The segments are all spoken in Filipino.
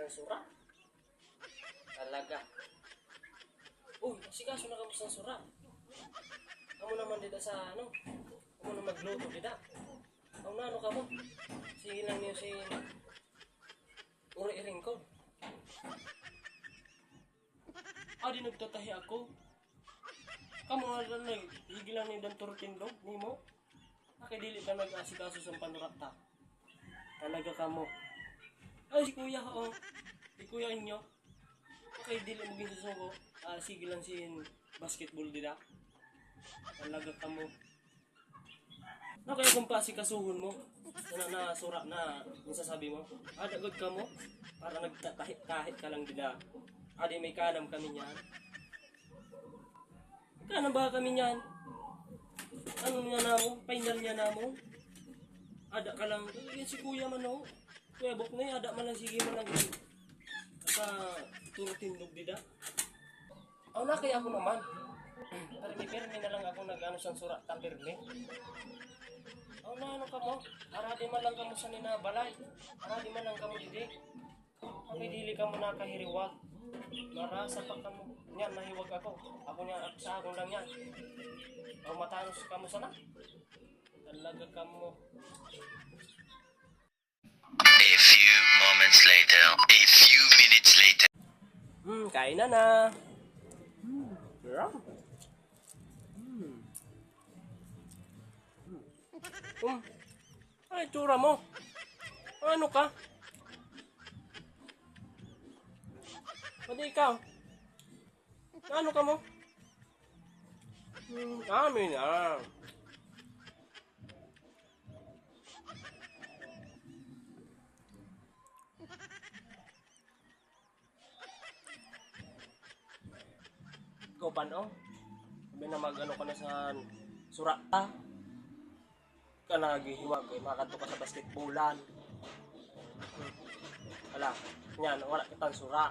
ng sura. Talaga. Uy, sikaso na kamusta ng sura. Kamu naman dito sa ano? Kamu na magluto dito. Ang nano ka mo? Sige lang niyo si uri-iring ko. Di nagtatahi ako. Kamu nga lang higilan ni Dan Turtindog, ni mo. Nakidili ka nag-asikaso sa panurakta. Talaga ka mo. Ay, si kuya, oh. Si kuya inyo. Nakidili mo ginsusungo. Sige lang si basketball dida. Talaga ka mo. Kaya kung pasikasuhon mo, na sura na yung sasabi mo, dagod ka mo, para nagtahit-tahit ka lang dida. Di may kanam kami niyan. Kanam ba kami niyan? Ano nga na mo? Final niya na mo? Ada ka lang. Si kuya man o. Kuya bok na ada man lang. Sige man lang. Sa turutindog dida. Na kaya ako naman. Permi na lang ako nag-ano sa surat ta permi. Na ano ka mo? Aradi man lang kamo sa ninabalay. Aradi man lang kamo didi. Kami dili ka mo nakahiriwag. Marasa pa kamo. Yan, nahiwag ako. Ako niya at sa akong lang yan. Matanos ka mo sana. Talaga ka mo. A few moments later. A few minutes later. Kain na. Sarap. Ay, tsura mo. Ano ka? Pwede ikaw. Ano ka mo? Amin ah. Ikaw pa no? Sabi na mag-ano ka na sa surata. Ka nagihiwag eh, makato ka sa basketballan. Wala, yan, wala kitang sura.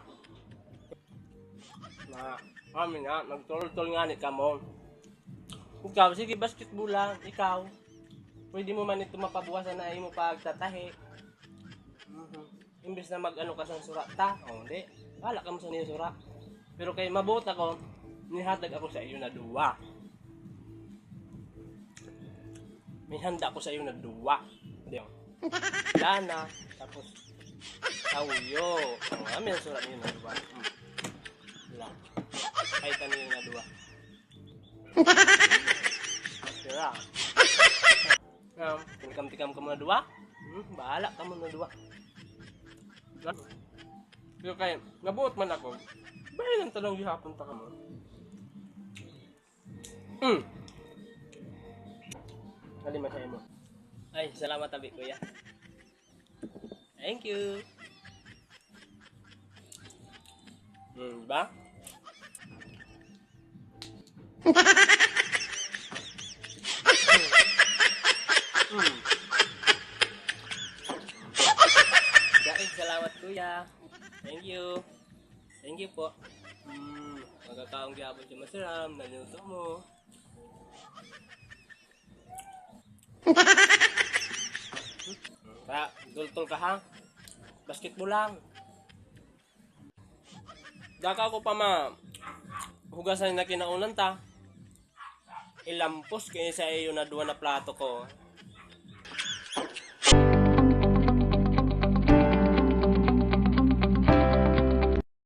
Amin nga, nagtol-tol nga ni ka mo. Ikaw, sige basketballan, ikaw. Pwede mo man ito mapabuwasan na mo pagtatahi. Imbes na mag-ano ka sa surata, hindi. Wala ka mo sa niyo sura. Pero kay mabuta ko, nihatag ako sa iyo na duwa. May handa ko sa iyo na duwa. Lana, tapos tawyo. Amin ang surat niyo na duwa. Wala. Kahit ano yung na duwa. Sira. Tikam-tikam ka mo na duwa. Bahala ka mo na duwa. Pero kaya, nabuot man ako. Bahay ng tanong gihapon ta ka mo. Halima sa mo. Ay, salamat tabi kuya. Thank you. Ba? Guys, salamat kuya. Thank you. Thank you po. Magkakaong gihapon si Masiram, naluto mo. Dultol ka ha? Basketball lang. Daka ko pa hugasan na kinaunan ta. Ilampos kayo sa iyo na duwa na plato ko.